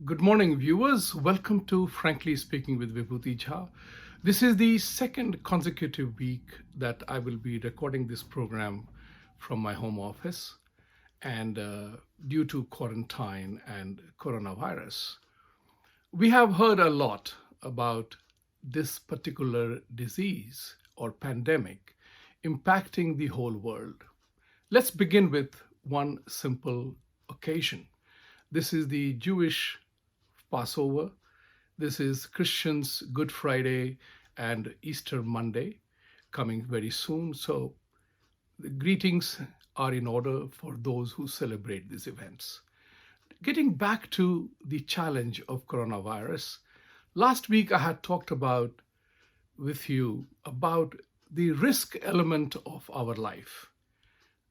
Good morning, viewers. Welcome to Frankly Speaking with Vibhuti Jha. This is the second consecutive week that I will be recording this program from my home office. And due to quarantine and coronavirus, we have heard a lot about this particular disease or pandemic impacting the whole world. Let's begin with one simple occasion. This is the Jewish Passover. This is Christians' Good Friday and Easter Monday coming very soon. So the greetings are in order for those who celebrate these events. Getting back to the challenge of coronavirus, last week I had talked about with you about the risk element of our life.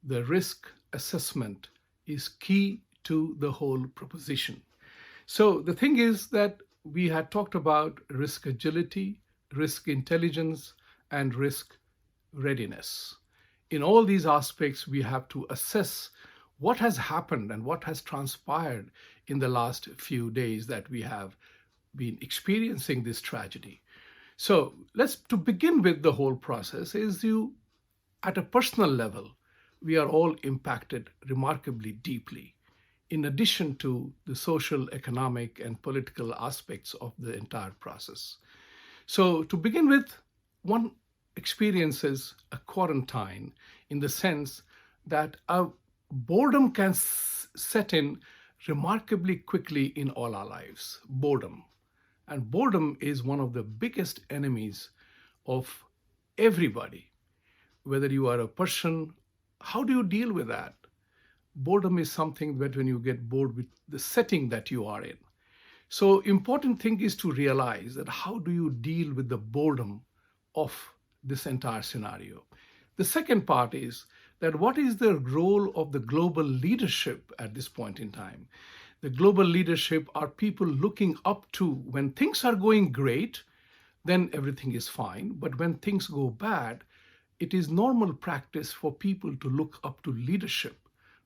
The risk assessment is key to the whole proposition. So the thing is that we had talked about risk agility, risk intelligence, and risk readiness. In all these aspects, we have to assess what has happened and what has transpired in the last few days that we have been experiencing this tragedy. So to begin with the whole process is at a personal level, we are all impacted remarkably deeply, in addition to the social, economic, and political aspects of the entire process. So to begin with, one experiences a quarantine in the sense that a boredom can set in remarkably quickly in all our lives. Boredom. And boredom is one of the biggest enemies of everybody. Whether you are a person, how do you deal with that? Boredom is something that when you get bored with the setting that you are in. So important thing is to realize that how do you deal with the boredom of this entire scenario. The second part is that what is the role of the global leadership at this point in time? The global leadership are people looking up to when things are going great, then everything is fine. But when things go bad, it is normal practice for people to look up to leadership,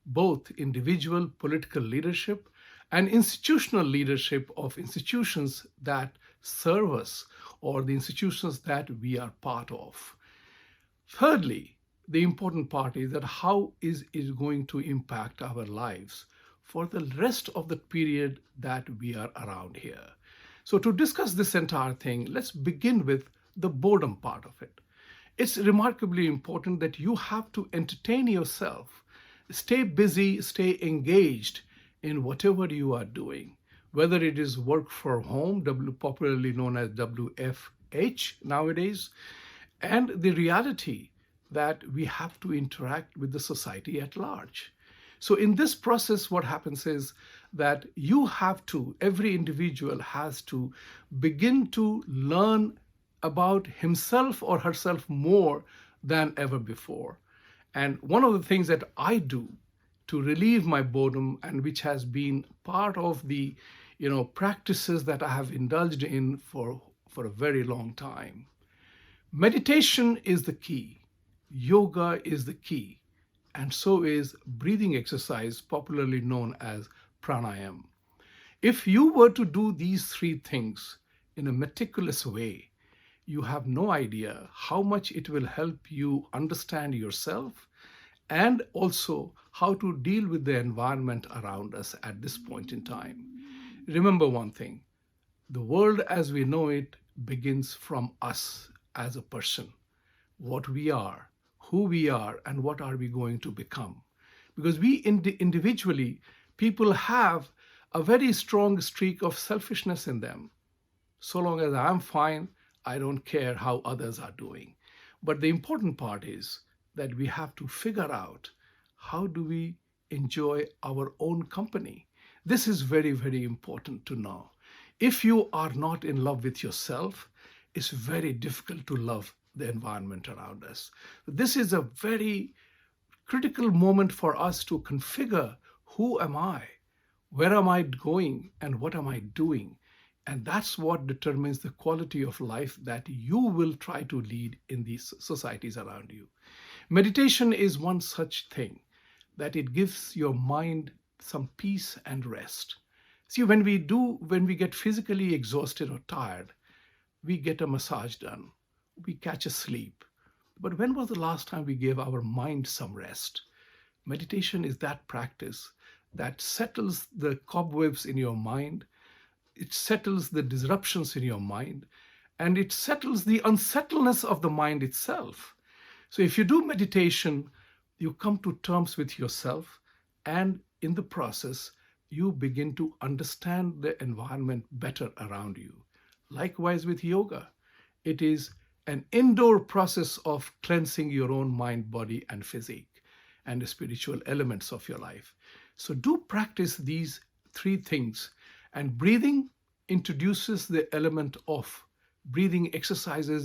both individual political leadership and institutional leadership of institutions that serve us or the institutions that we are part of. Thirdly, the important part is that how is it going to impact our lives for the rest of the period that we are around here. So to discuss this entire thing, let's begin with the boredom part of it. It's remarkably important that you have to entertain yourself. Stay busy, stay engaged in whatever you are doing, whether it is work from home, popularly known as WFH nowadays, and the reality that we have to interact with the society at large. So in this process, what happens is that every individual has to begin to learn about himself or herself more than ever before. And one of the things that I do to relieve my boredom, and which has been part of the practices that I have indulged in for a very long time. Meditation is the key. Yoga is the key. And so is breathing exercise, popularly known as pranayama. If you were to do these three things in a meticulous way, you have no idea how much it will help you understand yourself and also how to deal with the environment around us at this point in time. Remember one thing, the world as we know it begins from us as a person, what we are, who we are, and what are we going to become. Because we individually, people have a very strong streak of selfishness in them. So long as I'm fine, I don't care how others are doing. But the important part is that we have to figure out how do we enjoy our own company. This is very, very important to know. If you are not in love with yourself, it's very difficult to love the environment around us. This is a very critical moment for us to configure who am I, where am I going, and what am I doing. And that's what determines the quality of life that you will try to lead in these societies around you. Meditation is one such thing that it gives your mind some peace and rest. See, when we get physically exhausted or tired, we get a massage done, we catch a sleep. But when was the last time we gave our mind some rest? Meditation is that practice that settles the cobwebs in your mind, it settles the disruptions in your mind, and it settles the unsettledness of the mind itself. So if you do meditation, you come to terms with yourself, and in the process, you begin to understand the environment better around you. Likewise with yoga, it is an indoor process of cleansing your own mind, body, and physique, and the spiritual elements of your life. So do practice these three things. And breathing exercises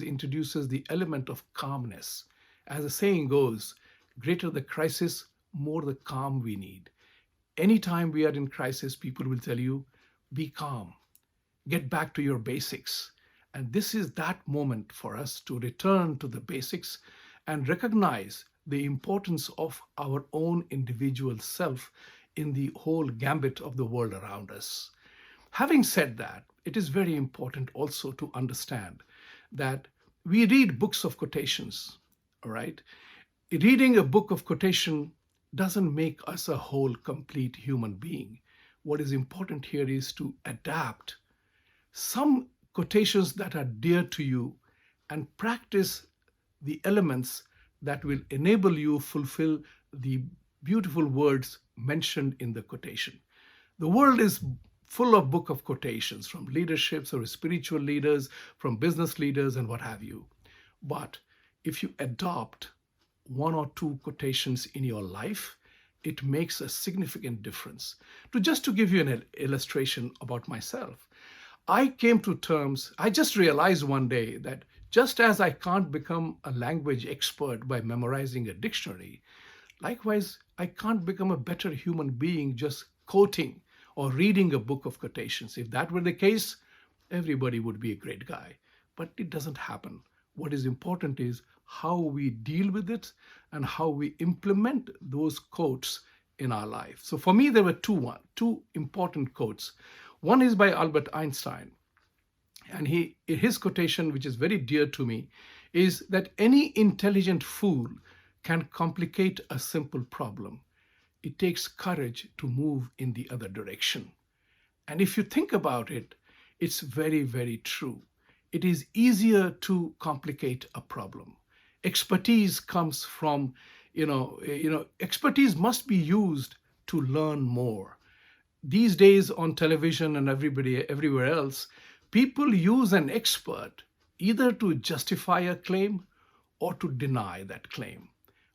introduces the element of calmness. As the saying goes, greater the crisis, more the calm we need. Anytime we are in crisis, people will tell you, be calm, get back to your basics. And this is that moment for us to return to the basics and recognize the importance of our own individual self in the whole gambit of the world around us. Having said that, it is very important also to understand that we read books of quotations, all right? Reading a book of quotation doesn't make us a whole, complete human being. What is important here is to adapt some quotations that are dear to you and practice the elements that will enable you fulfill the beautiful words mentioned in the quotation. The world is full of book of quotations from leaderships or spiritual leaders, from business leaders and what have you. But if you adopt one or two quotations in your life, it makes a significant difference. To give you an illustration about myself, I just realized one day that just as I can't become a language expert by memorizing a dictionary, likewise, I can't become a better human being just quoting or reading a book of quotations. If that were the case, everybody would be a great guy. But it doesn't happen. What is important is how we deal with it and how we implement those quotes in our life. So for me, there were two important quotes. One is by Albert Einstein. And his quotation, which is very dear to me, is that any intelligent fool can complicate a simple problem. It takes courage to move in the other direction. And if you think about it, it's very, very true. It is easier to complicate a problem. Expertise comes from, expertise must be used to learn more. These days on television and everywhere else, people use an expert either to justify a claim or to deny that claim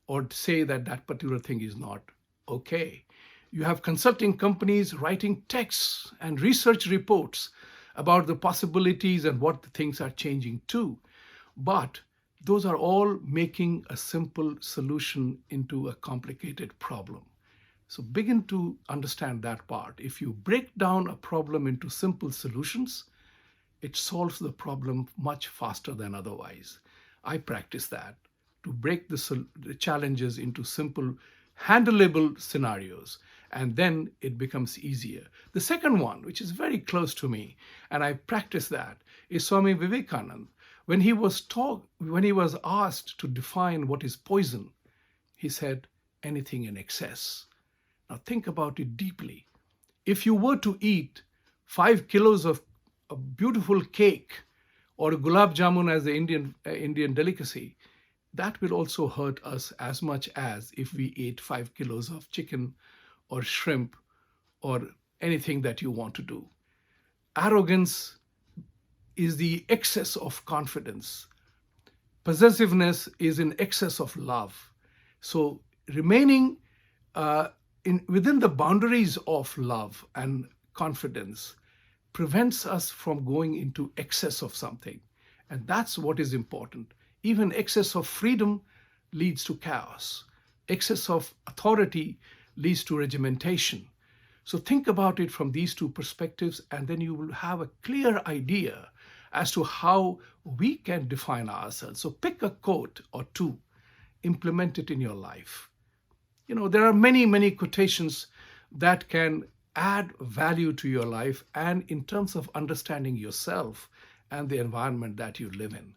or say that that particular thing is not okay. You have consulting companies writing texts and research reports about the possibilities and what the things are changing too. But those are all making a simple solution into a complicated problem. So begin to understand that part. If you break down a problem into simple solutions, it solves the problem much faster than otherwise. I practice that to break the challenges into simple, handleable scenarios, and then it becomes easier. The second one, which is very close to me, and I practice that, is Swami Vivekananda. When he was asked to define what is poison, he said, anything in excess. Now think about it deeply. If you were to eat 5 kilos of a beautiful cake or a gulab jamun as the Indian delicacy, that will also hurt us as much as if we ate 5 kilos of chicken or shrimp or anything that you want to do. Arrogance is the excess of confidence. Possessiveness is in excess of love. So remaining within the boundaries of love and confidence prevents us from going into excess of something. And that's what is important. Even excess of freedom leads to chaos. Excess of authority leads to regimentation. So think about it from these two perspectives, and then you will have a clear idea as to how we can define ourselves. So pick a quote or two, implement it in your life. There are many, many quotations that can add value to your life and in terms of understanding yourself and the environment that you live in.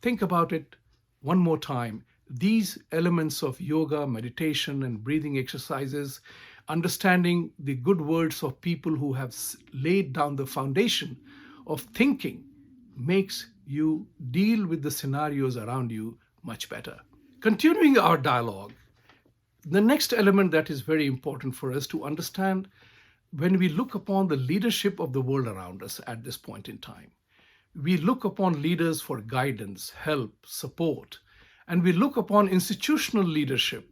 Think about it one more time. These elements of yoga, meditation, and breathing exercises, understanding the good words of people who have laid down the foundation of thinking, makes you deal with the scenarios around you much better. Continuing our dialogue, the next element that is very important for us to understand when we look upon the leadership of the world around us at this point in time, we look upon leaders for guidance, help, support, and we look upon institutional leadership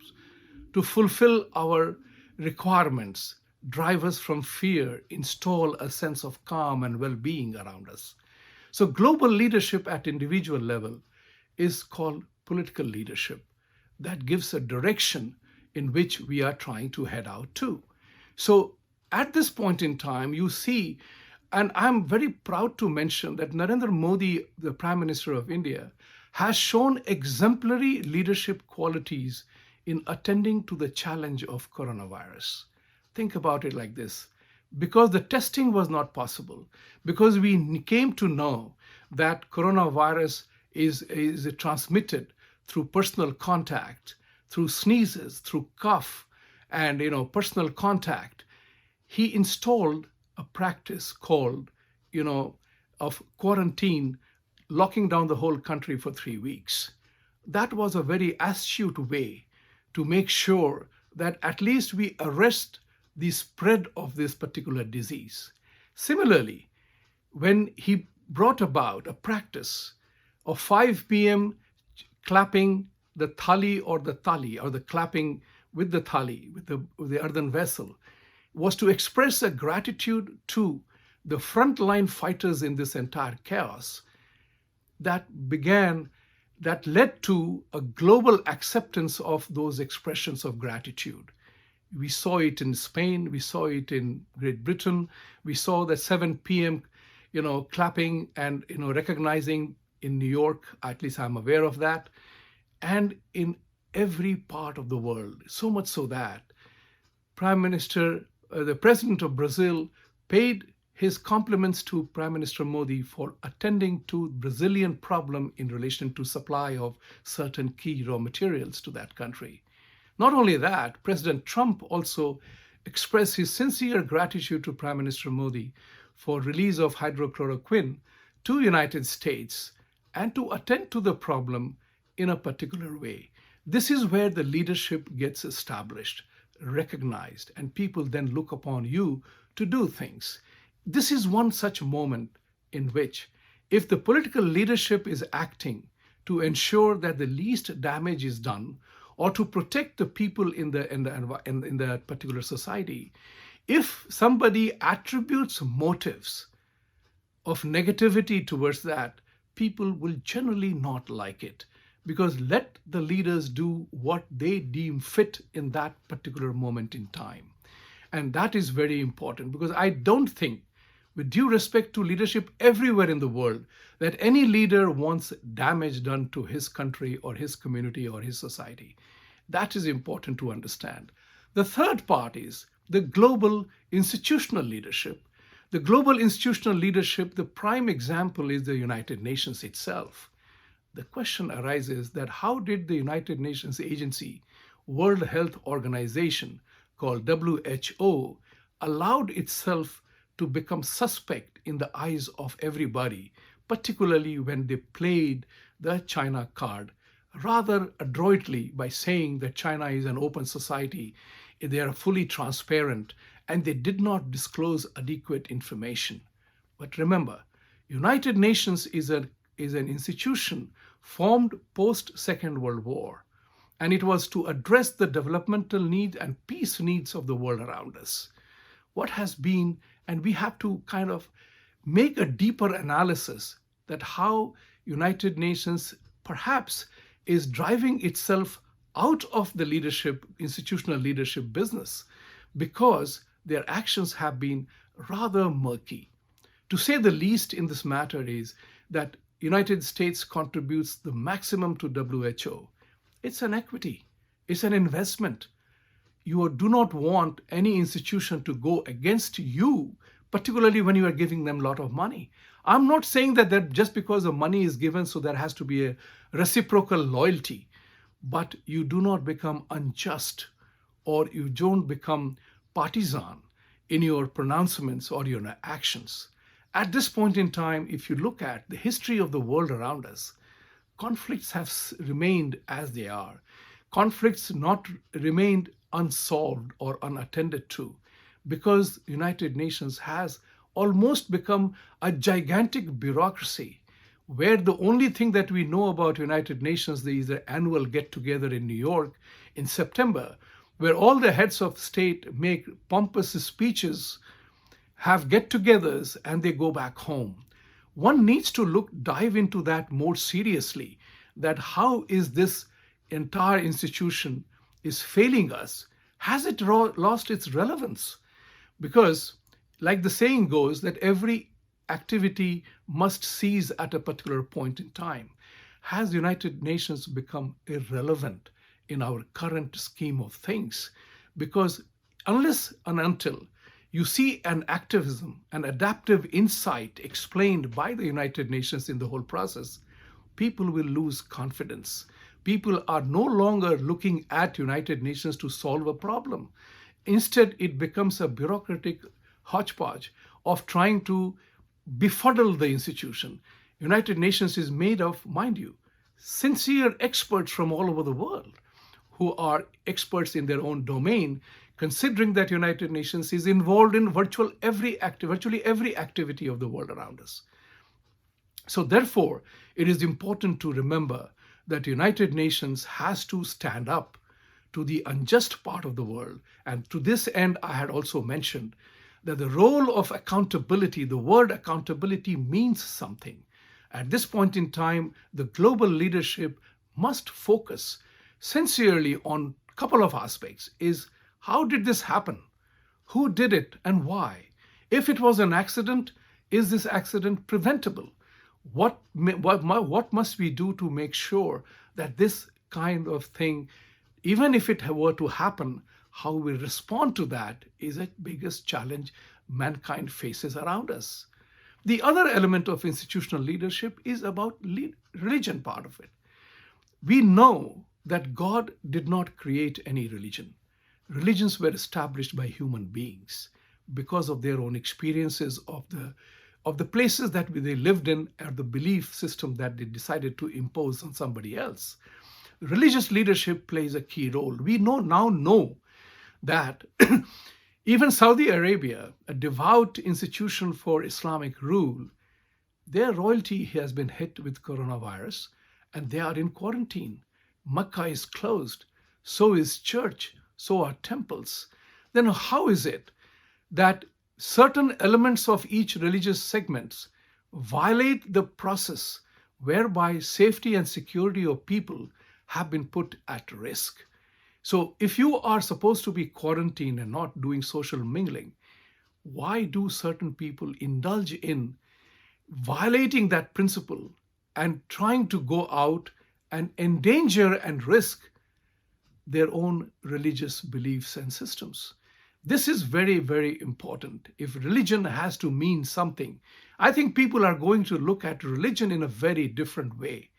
to fulfill our requirements, drive us from fear, install a sense of calm and well being around us. So, global leadership at individual level is called political leadership that gives a direction in which we are trying to head out to. So, at this point in time, you see, and I'm very proud to mention that Narendra Modi, the Prime Minister of India, has shown exemplary leadership qualities in attending to the challenge of coronavirus. Think about it like this. Because the testing was not possible, because we came to know that coronavirus is transmitted through personal contact, through sneezes, through cough, and personal contact, he installed a practice called, of quarantine, locking down the whole country for 3 weeks. That was a very astute way to make sure that at least we arrest the spread of this particular disease. Similarly, when he brought about a practice of 5 p.m. clapping the thali or the tali, or the clapping with the thali, with the earthen vessel, was to express a gratitude to the frontline fighters in this entire chaos that led to a global acceptance of those expressions of gratitude. We saw it in Spain, we saw it in Great Britain, we saw the 7 p.m. Clapping and recognizing in New York, at least I'm aware of that, and in every part of the world. So much so that the President of Brazil paid his compliments to Prime Minister Modi for attending to Brazilian problem in relation to supply of certain key raw materials to that country. Not only that, President Trump also expressed his sincere gratitude to Prime Minister Modi for release of hydrochloroquine to United States and to attend to the problem in a particular way. This is where the leadership gets established, recognized, and people then look upon you to do things. This is one such moment in which, if the political leadership is acting to ensure that the least damage is done, or to protect the people in the particular society, if somebody attributes motives of negativity towards that, people will generally not like it. Because let the leaders do what they deem fit in that particular moment in time. And that is very important, because I don't think, with due respect to leadership everywhere in the world, that any leader wants damage done to his country or his community or his society. That is important to understand. The third part is the global institutional leadership. The global institutional leadership, the prime example is the United Nations itself. The question arises that how did the United Nations agency, World Health Organization, called WHO, allowed itself to become suspect in the eyes of everybody, particularly when they played the China card rather adroitly by saying that China is an open society, they are fully transparent, and they did not disclose adequate information. But remember, United Nations is an institution formed post-Second World War, and it was to address the developmental needs and peace needs of the world around us. What has been, and we have to kind of make a deeper analysis that how United Nations perhaps is driving itself out of the leadership, institutional leadership business, because their actions have been rather murky. To say the least in this matter is that United States contributes the maximum to WHO. It's an equity. It's an investment. you do not want any institution to go against you, particularly when you are giving them a lot of money. I'm not saying that just because the money is given, so there has to be a reciprocal loyalty, but you do not become unjust or you don't become partisan in your pronouncements or your actions. At this point in time, if you look at the history of the world around us, conflicts have remained as they are. Conflicts not remained unsolved or unattended to because the United Nations has almost become a gigantic bureaucracy where the only thing that we know about United Nations is the annual get together in New York in September, where all the heads of state make pompous speeches, have get-togethers, and they go back home. One needs to dive into that more seriously, that how is this entire institution is failing us? Has it lost its relevance? Because like the saying goes that every activity must cease at a particular point in time. Has the United Nations become irrelevant in our current scheme of things? Because unless and until you see an activism, an adaptive insight explained by the United Nations in the whole process, people will lose confidence. People are no longer looking at United Nations to solve a problem. Instead, it becomes a bureaucratic hodgepodge of trying to befuddle the institution. United Nations is made of, mind you, sincere experts from all over the world who are experts in their own domain, considering that United Nations is involved in virtually every activity of the world around us. So therefore, it is important to remember that United Nations has to stand up to the unjust part of the world. And to this end, I had also mentioned that the role of accountability, the word accountability means something. At this point in time, the global leadership must focus sincerely on a couple of aspects. Is how did this happen? Who did it and why? If it was an accident, is this accident preventable? What must we do to make sure that this kind of thing, even if it were to happen, how we respond to that is the biggest challenge mankind faces around us. The other element of institutional leadership is about religion part of it. We know that God did not create any religion. Religions were established by human beings because of their own experiences of the places that they lived in or the belief system that they decided to impose on somebody else. Religious leadership plays a key role. We now know that even Saudi Arabia, a devout institution for Islamic rule, their royalty has been hit with coronavirus and they are in quarantine. Mecca is closed, so is church, so are temples. Then how is it that certain elements of each religious segments violate the process whereby safety and security of people have been put at risk? So if you are supposed to be quarantined and not doing social mingling, why do certain people indulge in violating that principle and trying to go out and endanger and risk their own religious beliefs and systems? This is very, very important. If religion has to mean something, I think people are going to look at religion in a very different way.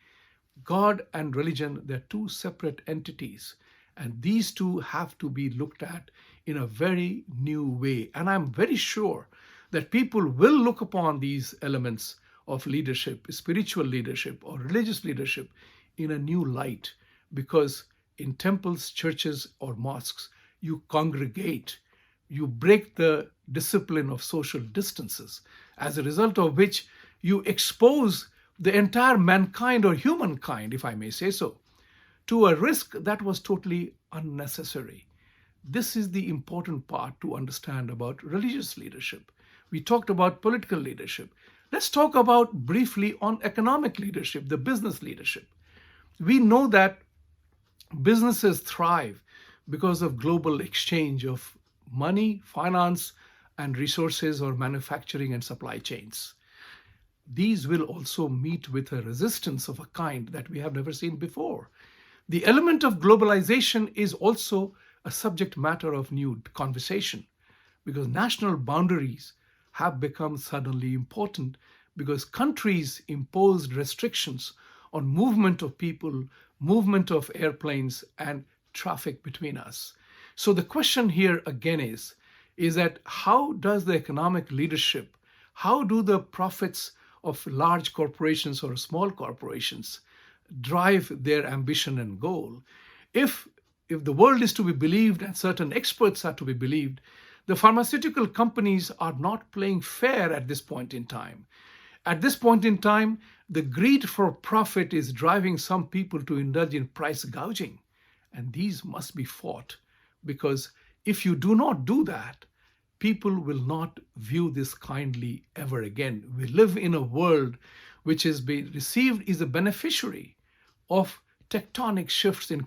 God and religion, they're two separate entities, and these two have to be looked at in a very new way. And I'm very sure that people will look upon these elements of leadership, spiritual leadership or religious leadership, in a new light, because in temples, churches, or mosques, you congregate, you break the discipline of social distances, as a result of which you expose the entire mankind or humankind, if I may say so, to a risk that was totally unnecessary. This is the important part to understand about religious leadership. We talked about political leadership. Let's talk about briefly on economic leadership, the business leadership. We know that businesses thrive because of global exchange of money, finance, and resources, or manufacturing and supply chains. These will also meet with a resistance of a kind that we have never seen before. The element of globalization is also a subject matter of new conversation, because national boundaries have become suddenly important because countries imposed restrictions on movement of people, movement of airplanes, and traffic between us. So the question here again is that how does the economic leadership, how do the profits of large corporations or small corporations drive their ambition and goal? If if the world is to be believed and certain experts are to be believed, the pharmaceutical companies are not playing fair at this point in time. At this point in time, the greed for profit is driving some people to indulge in price gouging. And these must be fought, because if you do not do that, people will not view this kindly ever again. We live in a world which is being received is a beneficiary of tectonic shifts in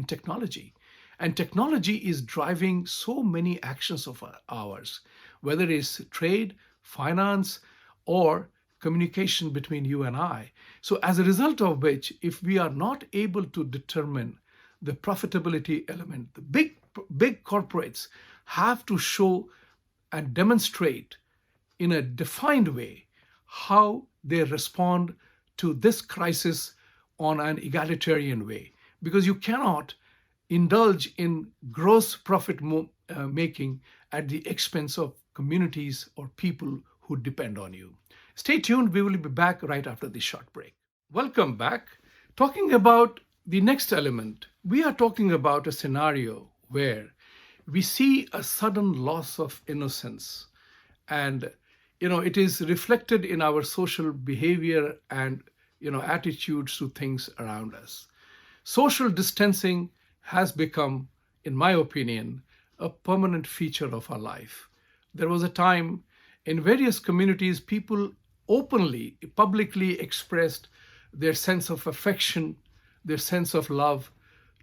technology. And technology is driving so many actions of ours, whether it's trade, finance, or communication between you and I. So, as a result of which, if we are not able to determine the profitability element, the big corporates have to show and demonstrate in a defined way how they respond to this crisis on an egalitarian way, because you cannot indulge in gross profit making at the expense of communities or people who depend on you. Stay tuned, we will be back right after this short break. Welcome back. Talking about the next element, we are talking about a scenario where we see a sudden loss of innocence, and it is reflected in our social behavior and attitudes to things around us. Social distancing has become, in my opinion, a permanent feature of our life. There was a time in various communities people openly, publicly expressed their sense of affection, their sense of love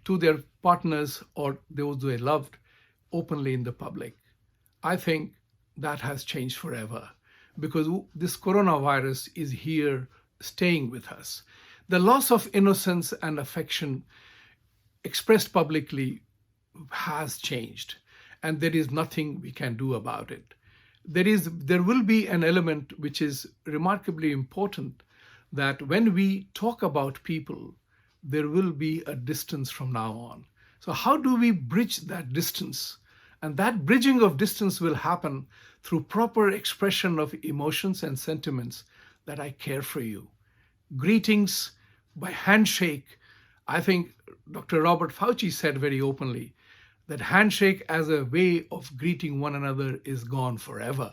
to their partners or those they loved openly in the public. I think that has changed forever, because this coronavirus is here staying with us. The loss of innocence and affection expressed publicly has changed, and there is nothing we can do about it. There will be an element which is remarkably important, that when we talk about people, there will be a distance from now on. So how do we bridge that distance? And that bridging of distance will happen through proper expression of emotions and sentiments, that I care for you. Greetings by handshake. I think Dr. Robert Fauci said very openly that handshake as a way of greeting one another is gone forever.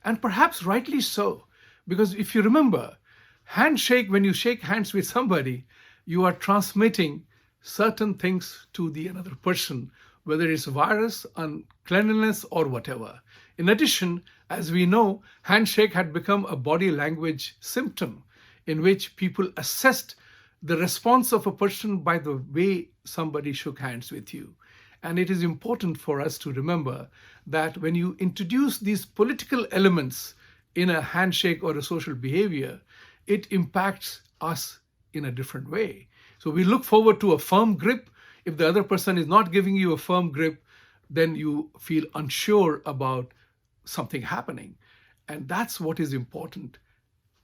And perhaps rightly so, because if you remember, handshake, when you shake hands with somebody, you are transmitting certain things to the another person, whether it's virus, uncleanliness, or whatever. In addition, as we know, handshake had become a body language symptom in which people assessed the response of a person by the way somebody shook hands with you. And it is important for us to remember that when you introduce these political elements in a handshake or a social behavior, it impacts us in a different way. So we look forward to a firm grip. If the other person is not giving you a firm grip, then you feel unsure about something happening. And that's what is important.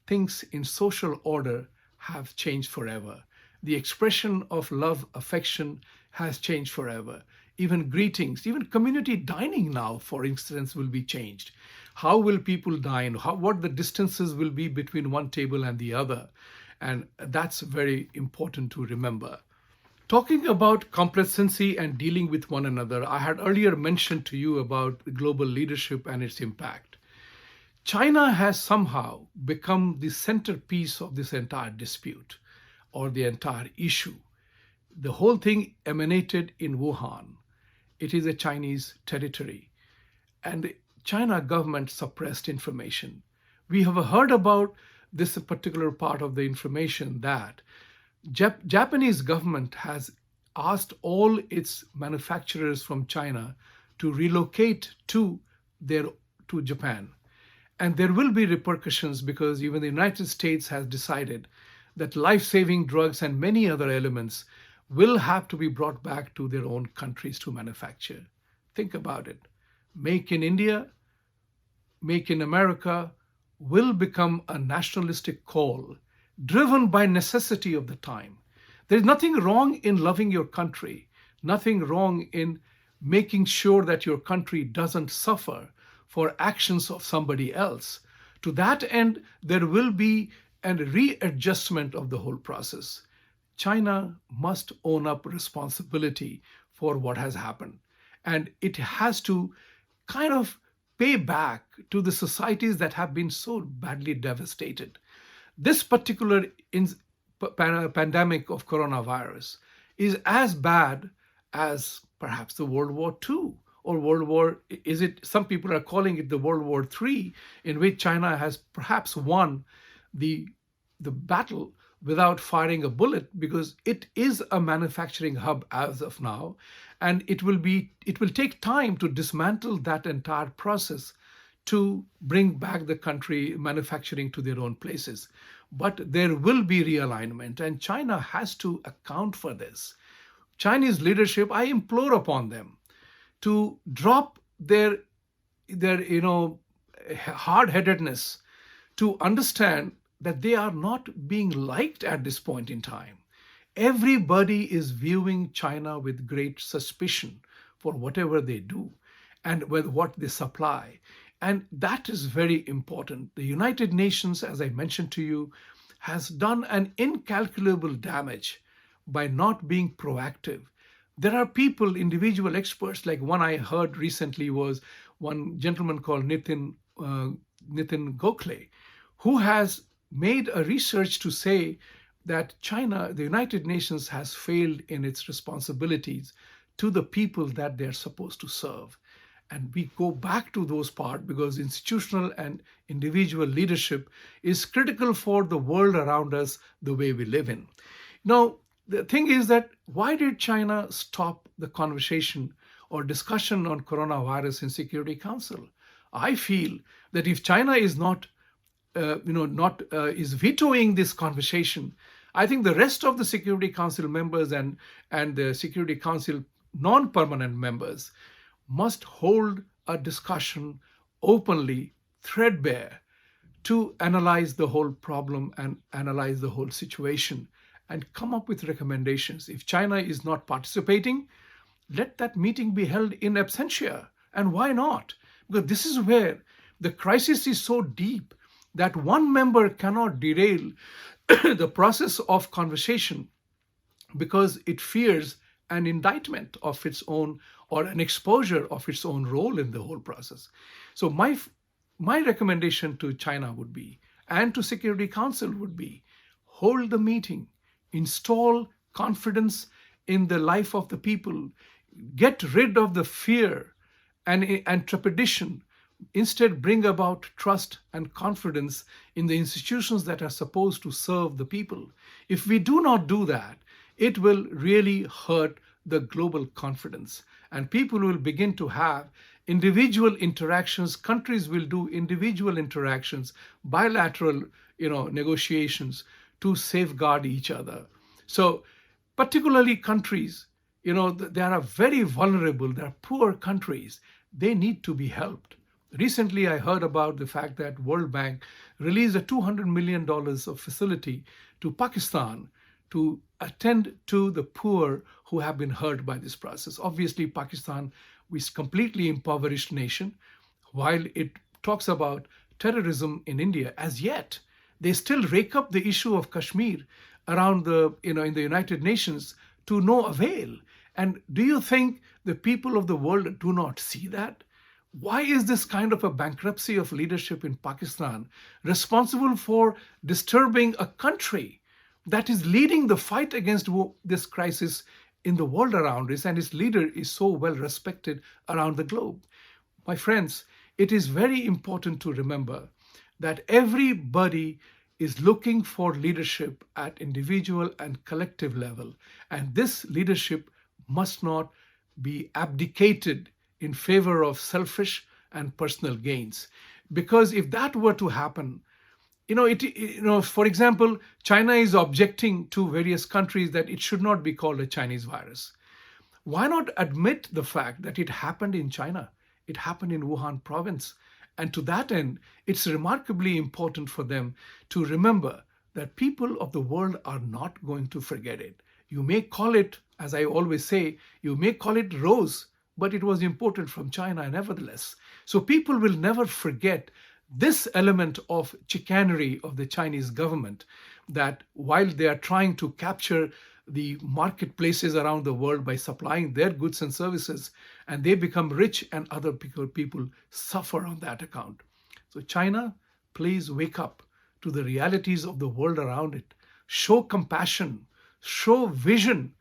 Things in social order have changed forever. The expression of love, affection has changed forever. Even greetings, even community dining now, for instance, will be changed. How will people dine? What the distances will be between one table and the other? And that's very important to remember. Talking about complacency and dealing with one another, I had earlier mentioned to you about global leadership and its impact. China has somehow become the centerpiece of this entire dispute or the entire issue. The whole thing emanated in Wuhan. It is a Chinese territory, and the China government suppressed information. We have heard about this particular part of the information that Japanese government has asked all its manufacturers from China to relocate to Japan. And there will be repercussions, because even the United States has decided that life-saving drugs and many other elements will have to be brought back to their own countries to manufacture. Think about it. Make in India, make in America will become a nationalistic call driven by necessity of the time. There's nothing wrong in loving your country, nothing wrong in making sure that your country doesn't suffer for actions of somebody else. To that end, there will be a readjustment of the whole process. China must own up responsibility for what has happened. And it has to kind of pay back to the societies that have been so badly devastated. This particular pandemic of coronavirus is as bad as perhaps the World War II or World War, is it, some people are calling it the World War III, in which China has perhaps won the, the battle without firing a bullet, because it is a manufacturing hub as of now, and it will take time to dismantle that entire process to bring back the country manufacturing to their own places. But there will be realignment, and China has to account for this. Chinese leadership, I implore upon them to drop their hard-headedness, to understand that they are not being liked at this point in time. Everybody is viewing China with great suspicion for whatever they do and with what they supply. And that is very important. The United Nations, as I mentioned to you, has done an incalculable damage by not being proactive. There are people, individual experts, like one I heard recently was one gentleman called Nitin Gokhale, who has made a research to say that China, the United Nations, has failed in its responsibilities to the people that they're supposed to serve. And we go back to those parts because institutional and individual leadership is critical for the world around us, the way we live in. Now, the thing is that why did China stop the conversation or discussion on coronavirus in Security Council? I feel that if China is not is vetoing this conversation, I think the rest of the Security Council members and the Security Council non-permanent members must hold a discussion openly, threadbare, to analyze the whole problem and analyze the whole situation and come up with recommendations. If China is not participating, let that meeting be held in absentia. And why not? Because this is where the crisis is so deep that one member cannot derail the process of conversation because it fears an indictment of its own or an exposure of its own role in the whole process. So my recommendation to China would be, and to Security Council would be, hold the meeting, install confidence in the life of the people, get rid of the fear and trepidation. Instead, bring about trust and confidence in the institutions that are supposed to serve the people. If we do not do that, it will really hurt the global confidence. And people will begin to have individual interactions. Countries will do individual interactions, bilateral, negotiations to safeguard each other. So, particularly countries, they are very vulnerable. They are poor countries. They need to be helped. Recently, I heard about the fact that World Bank released a $200 million of facility to Pakistan to attend to the poor who have been hurt by this process. Obviously, Pakistan is a completely impoverished nation. While it talks about terrorism in India, as yet, they still rake up the issue of Kashmir around in the United Nations to no avail. And do you think the people of the world do not see that? Why is this kind of a bankruptcy of leadership in Pakistan responsible for disturbing a country that is leading the fight against this crisis in the world around us, and its leader is so well respected around the globe? My friends, it is very important to remember that everybody is looking for leadership at individual and collective level, and this leadership must not be abdicated in favor of selfish and personal gains. Because if that were to happen, For example, China is objecting to various countries that it should not be called a Chinese virus. Why not admit the fact that it happened in China? It happened in Wuhan province. And to that end, it's remarkably important for them to remember that people of the world are not going to forget it. You may call it, as I always say, you may call it rose, but it was imported from China nevertheless. So people will never forget this element of chicanery of the Chinese government, that while they are trying to capture the marketplaces around the world by supplying their goods and services, and they become rich and other people suffer on that account. So China, please wake up to the realities of the world around it. Show compassion, show vision,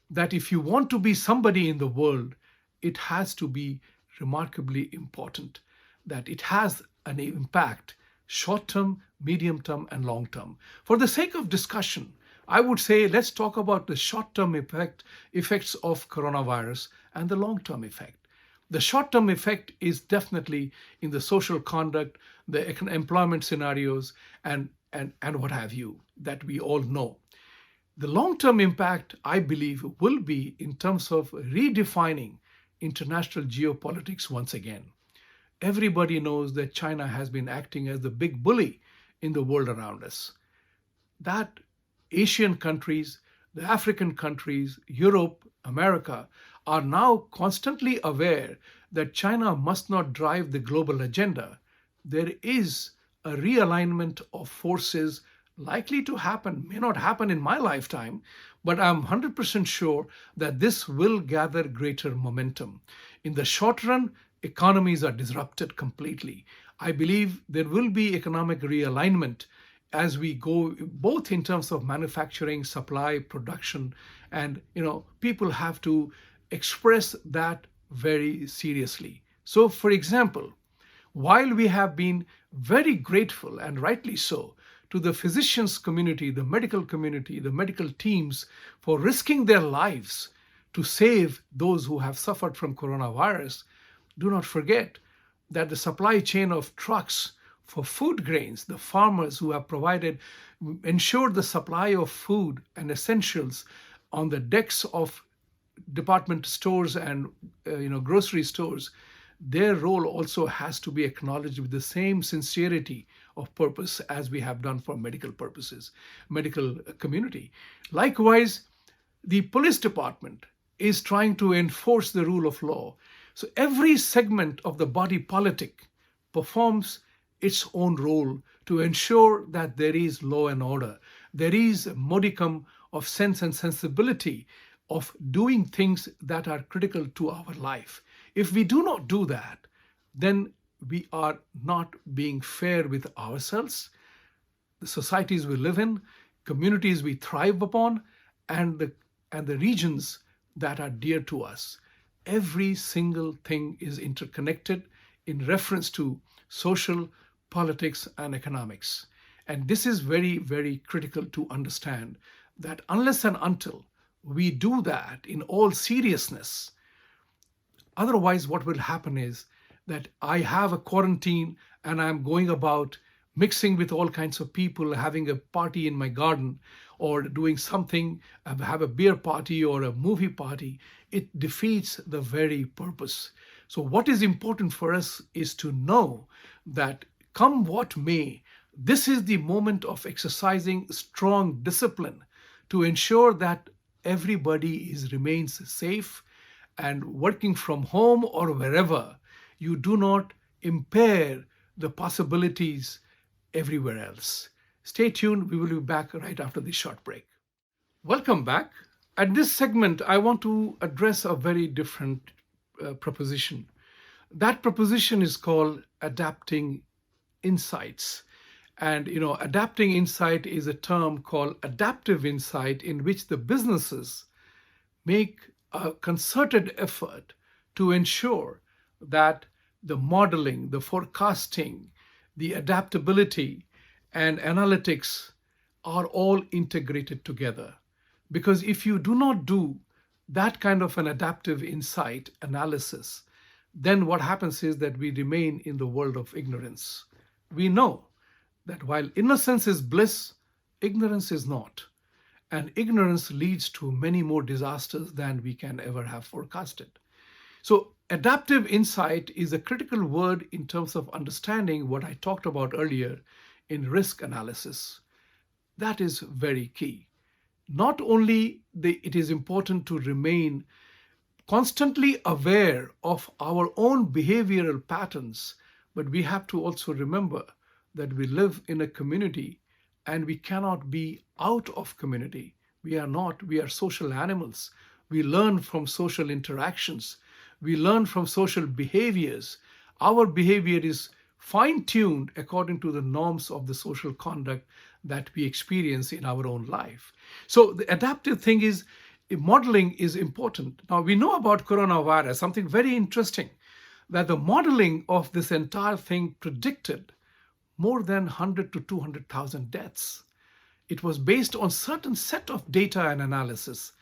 that if you want to be somebody in the world, it has to be remarkably important, that it has an impact, short term, medium term, and long term. For the sake of discussion, I would say let's talk about the short term effects of coronavirus and the long term effect. The short term effect is definitely in the social conduct, the employment scenarios, and what have you, that we all know. The long term impact, I believe, will be in terms of redefining international geopolitics once again. Everybody knows that China has been acting as the big bully in the world around us. That Asian countries, the African countries, Europe, America are now constantly aware that China must not drive the global agenda. There is a realignment of forces likely to happen, may not happen in my lifetime, but I'm 100% sure that this will gather greater momentum. In the short run, economies are disrupted completely. I believe there will be economic realignment as we go, both in terms of manufacturing, supply, production, and people have to express that very seriously. So, for example, while we have been very grateful, and rightly so, to the physicians community, the medical teams for risking their lives to save those who have suffered from coronavirus, do not forget that the supply chain of trucks for food grains, the farmers who have ensured the supply of food and essentials on the decks of department stores and grocery stores, their role also has to be acknowledged with the same sincerity of purpose as we have done for medical purposes, medical community. Likewise, the police department is trying to enforce the rule of law. So every segment of the body politic performs its own role to ensure that there is law and order. There is a modicum of sense and sensibility of doing things that are critical to our life. If we do not do that, then we are not being fair with ourselves, the societies we live in, communities we thrive upon, and the regions that are dear to us. Every single thing is interconnected in reference to social, politics, and economics. And this is very, very critical to understand, that unless and until we do that in all seriousness, otherwise what will happen is that I have a quarantine and I'm going about mixing with all kinds of people, having a party in my garden, or doing something, have a beer party or a movie party. It defeats the very purpose. So what is important for us is to know that come what may, this is the moment of exercising strong discipline to ensure that everybody remains safe and working from home or wherever. You do not impair the possibilities everywhere else. Stay tuned. We will be back right after this short break. Welcome back. At this segment, I want to address a very different proposition. That proposition is called adapting insights. And adapting insight is a term called adaptive insight, in which the businesses make a concerted effort to ensure that the modeling, the forecasting, the adaptability, and analytics are all integrated together. Because if you do not do that kind of an adaptive insight analysis, then what happens is that we remain in the world of ignorance. We know that while innocence is bliss, ignorance is not. And ignorance leads to many more disasters than we can ever have forecasted. So, adaptive insight is a critical word in terms of understanding what I talked about earlier in risk analysis. That is very key. Not only it is important to remain constantly aware of our own behavioral patterns, but we have to also remember that we live in a community and we cannot be out of community. We are not, we are social animals. We learn from social interactions. We learn from social behaviors. Our behavior is fine tuned according to the norms of the social conduct that we experience in our own life. So the adaptive thing is modeling is important. Now we know about coronavirus, something very interesting, that the modeling of this entire thing predicted more than 100 to 200,000 deaths. It was based on certain set of data and analysis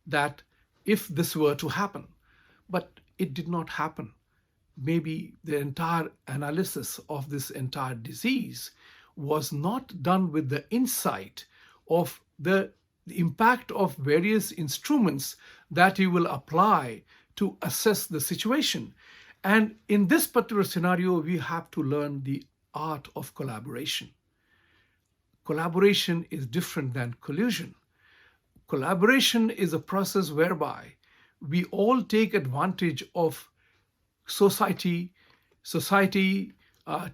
that if this were to happen, but it did not happen. Maybe the entire analysis of this entire disease was not done with the insight of the impact of various instruments that you will apply to assess the situation. And in this particular scenario, we have to learn the art of collaboration. Collaboration is different than collusion. Collaboration is a process whereby we all take advantage of society,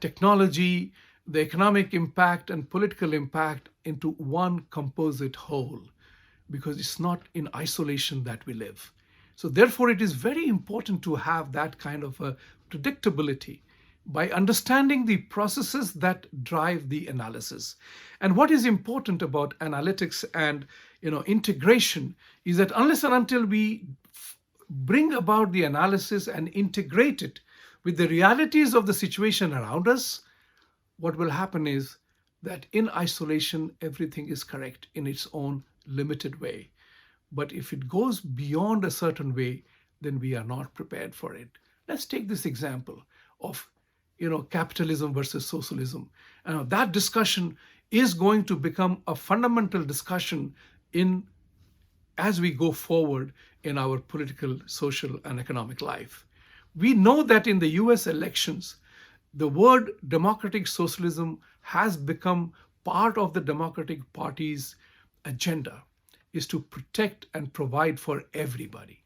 technology, the economic impact and political impact into one composite whole, because it's not in isolation that we live. So therefore, it is very important to have that kind of a predictability by understanding the processes that drive the analysis. And what is important about analytics and integration is that unless and until we bring about the analysis and integrate it with the realities of the situation around us, what will happen is that in isolation, everything is correct in its own limited way. But if it goes beyond a certain way, then we are not prepared for it. Let's take this example of capitalism versus socialism. And that discussion is going to become a fundamental discussion as we go forward in our political, social, and economic life. We know that in the US elections, the word democratic socialism has become part of the Democratic Party's agenda, is to protect and provide for everybody.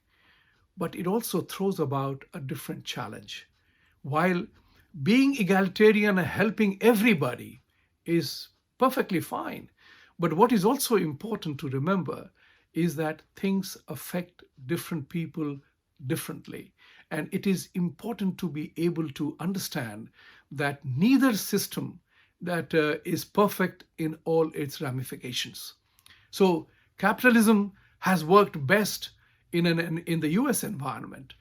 But it also throws about a different challenge. While being egalitarian and helping everybody is perfectly fine, but what is also important to remember is that things affect different people differently. And it is important to be able to understand that neither system that is perfect in all its ramifications. So capitalism has worked best in the US environment.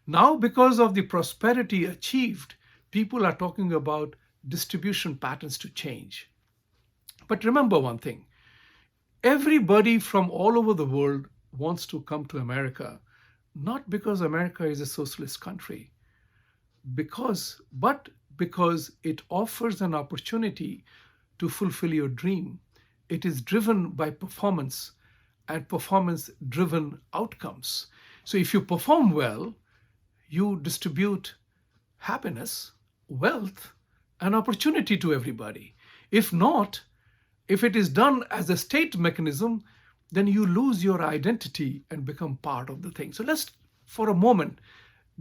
Now, because of the prosperity achieved, people are talking about distribution patterns to change. But remember one thing, everybody from all over the world wants to come to America, not because America is a socialist country, but because it offers an opportunity to fulfill your dream. It is driven by performance and performance-driven outcomes. So if you perform well, you distribute happiness, wealth, and opportunity to everybody. If not, if it is done as a state mechanism, then you lose your identity and become part of the thing. So let's, for a moment,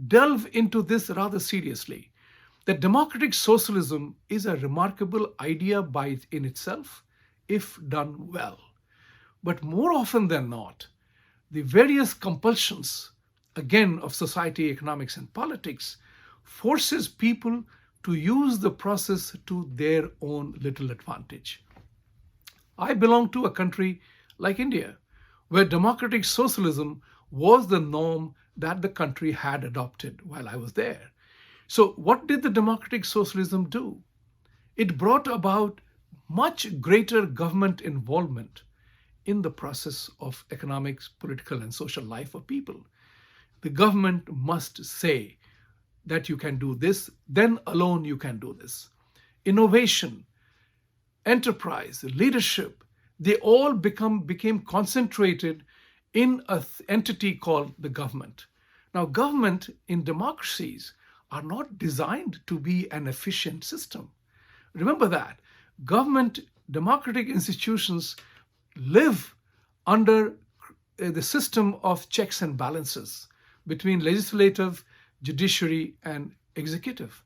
delve into this rather seriously. That democratic socialism is a remarkable idea in itself, if done well. But more often than not, the various compulsions, again, of society, economics, and politics, forces people to use the process to their own little advantage. I belong to a country like India, where democratic socialism was the norm that the country had adopted while I was there. So what did the democratic socialism do? It brought about much greater government involvement in the process of economics, political, and social life of people. The government must say that you can do this, then alone you can do this. Innovation, enterprise, leadership, they all became concentrated in an entity called the government. Now, government in democracies are not designed to be an efficient system. Remember that. Government, democratic institutions live under the system of checks and balances between legislative, judiciary, and executive.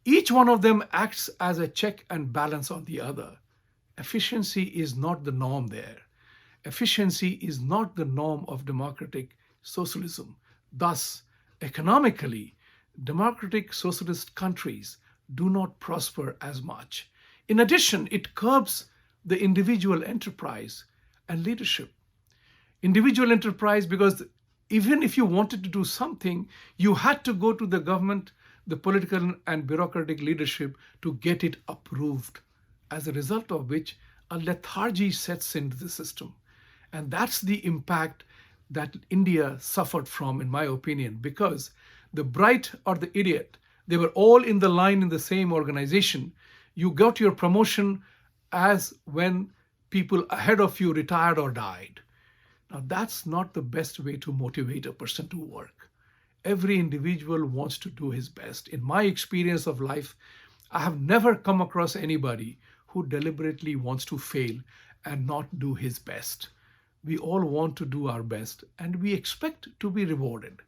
Each one of them acts as a check and balance on the other. Efficiency is not the norm there. Efficiency is not the norm of democratic socialism. Thus, economically, democratic socialist countries do not prosper as much. In addition, it curbs the individual enterprise and leadership. Individual enterprise, because even if you wanted to do something, you had to go to the government, the political and bureaucratic leadership to get it approved, as a result of which a lethargy sets into the system. And that's the impact that India suffered from, in my opinion, because the bright or the idiot, they were all in the line in the same organization. You got your promotion as when people ahead of you retired or died. Now, that's not the best way to motivate a person to work. Every individual wants to do his best. In my experience of life, I have never come across anybody who deliberately wants to fail and not do his best. We all want to do our best and we expect to be rewarded.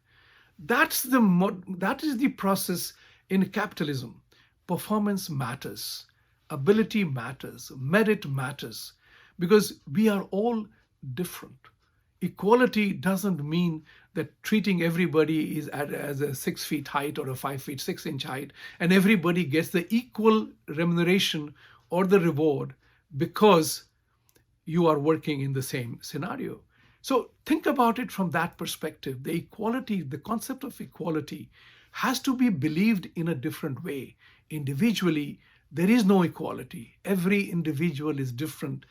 That is the process in capitalism. Performance matters, ability matters, merit matters, because we are all different. Equality doesn't mean that treating everybody is as a 6 feet height or a 5 feet 6 inch height, and everybody gets the equal remuneration or the reward because you are working in the same scenario. So think about it from that perspective. The equality, the concept of equality has to be believed in a different way. Individually, there is no equality. Every individual is different,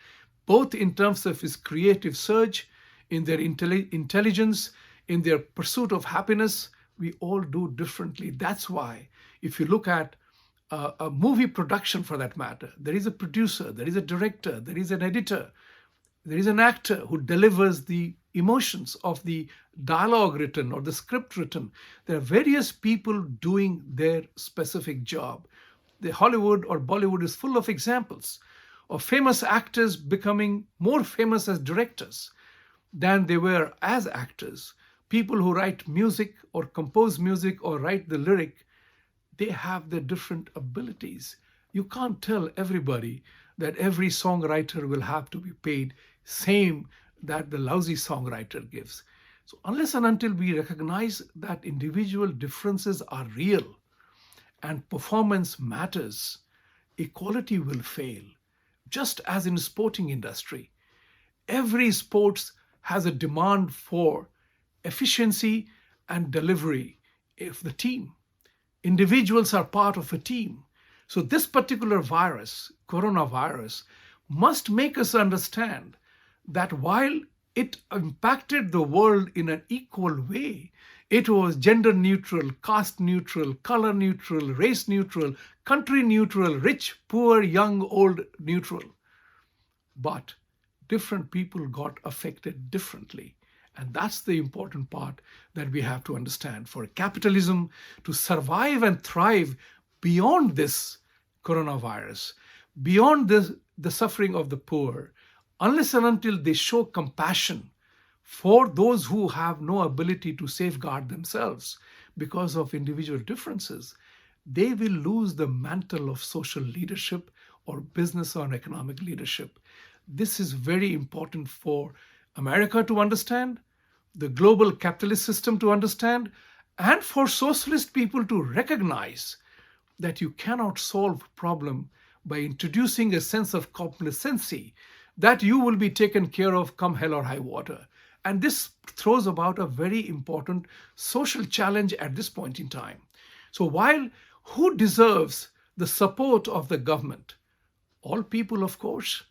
both in terms of his creative surge, in their intelligence, in their pursuit of happiness. We all do differently. That's why if you look at a movie production for that matter, there is a producer, there is a director, there is an editor, there is an actor who delivers the emotions of the dialogue written or the script written. There are various people doing their specific job. The Hollywood or Bollywood is full of examples of famous actors becoming more famous as directors than they were as actors. People who write music or compose music or write the lyric, they have their different abilities. You can't tell everybody that every songwriter will have to be paid same that the lousy songwriter gives. So unless and until we recognize that individual differences are real and performance matters, equality will fail. Just as in sporting industry, every sports has a demand for efficiency and delivery of the team. Individuals are part of a team. So this particular virus, coronavirus, must make us understand that while it impacted the world in an equal way, it was gender neutral, caste neutral, color neutral, race neutral, country neutral, rich, poor, young, old, neutral. But different people got affected differently. And that's the important part that we have to understand. For capitalism to survive and thrive beyond this coronavirus, beyond the suffering of the poor, unless and until they show compassion for those who have no ability to safeguard themselves because of individual differences, they will lose the mantle of social leadership or business or economic leadership. This is very important for America to understand, the global capitalist system to understand, and for socialist people to recognize that you cannot solve a problem by introducing a sense of complacency that you will be taken care of come hell or high water. And this throws about a very important social challenge at this point in time. So while who deserves the support of the government? All people, of course.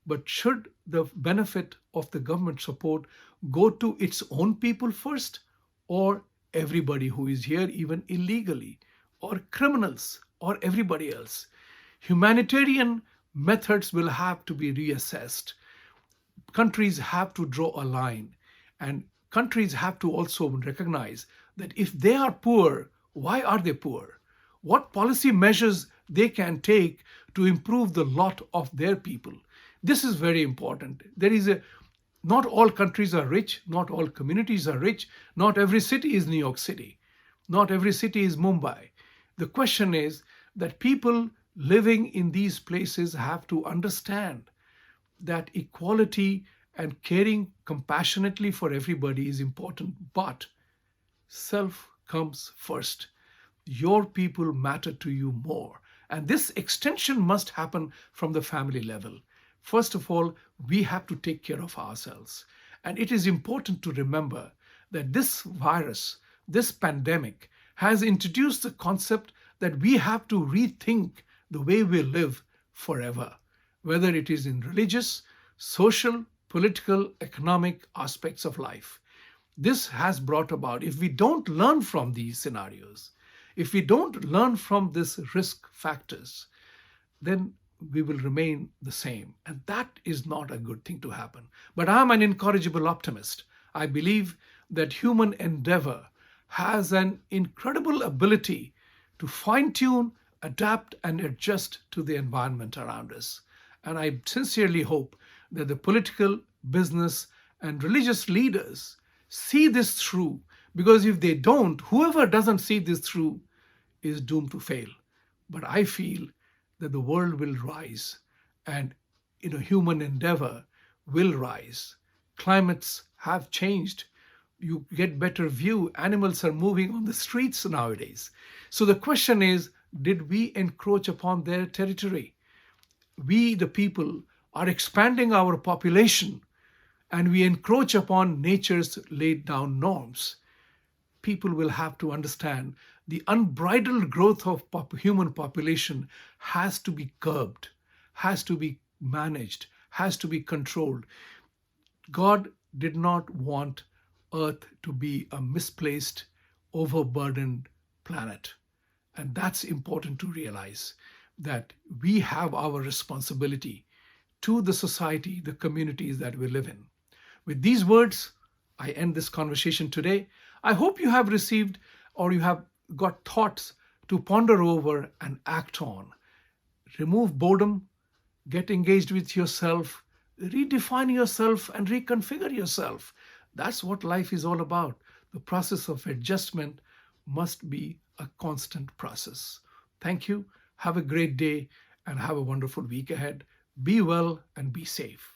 But should the benefit of the government support go to its own people first, or everybody who is here even illegally, or criminals, or everybody else? Humanitarian Methods will have to be reassessed. Countries have to draw a line, and countries have to also recognize that if they are poor, why are they poor? What policy measures they can take to improve the lot of their people? This is very important. There is a Not all countries are rich, not all communities are rich, not every city is New York City, not every city is Mumbai. The question is that people living in these places have to understand that equality and caring compassionately for everybody is important, but self comes first. Your people matter to you more. And this extension must happen from the family level. First of all, we have to take care of ourselves. And it is important to remember that this virus, this pandemic, has introduced the concept that we have to rethink the way we live forever, whether it is in religious, social, political, economic aspects of life. This has brought about, if we don't learn from these scenarios, if we don't learn from these risk factors, then we will remain the same. And that is not a good thing to happen. But I'm an incorrigible optimist. I believe that human endeavor has an incredible ability to fine tune, adapt, and adjust to the environment around us. And I sincerely hope that the political, business, and religious leaders see this through, because if they don't, whoever doesn't see this through is doomed to fail. But I feel that the world will rise, and human endeavor will rise. Climates have changed. You get better view. Animals are moving on the streets nowadays. So the question is, did we encroach upon their territory? We, the people, are expanding our population, and we encroach upon nature's laid down norms. People will have to understand the unbridled growth of human population has to be curbed, has to be managed, has to be controlled. God did not want Earth to be a misplaced, overburdened planet. And that's important to realize, that we have our responsibility to the society, the communities that we live in. With these words, I end this conversation today. I hope you have received, or you have got thoughts to ponder over and act on. Remove boredom, get engaged with yourself, redefine yourself, and reconfigure yourself. That's what life is all about. The process of adjustment must be a constant process. Thank you. Have a great day and have a wonderful week ahead. Be well and be safe.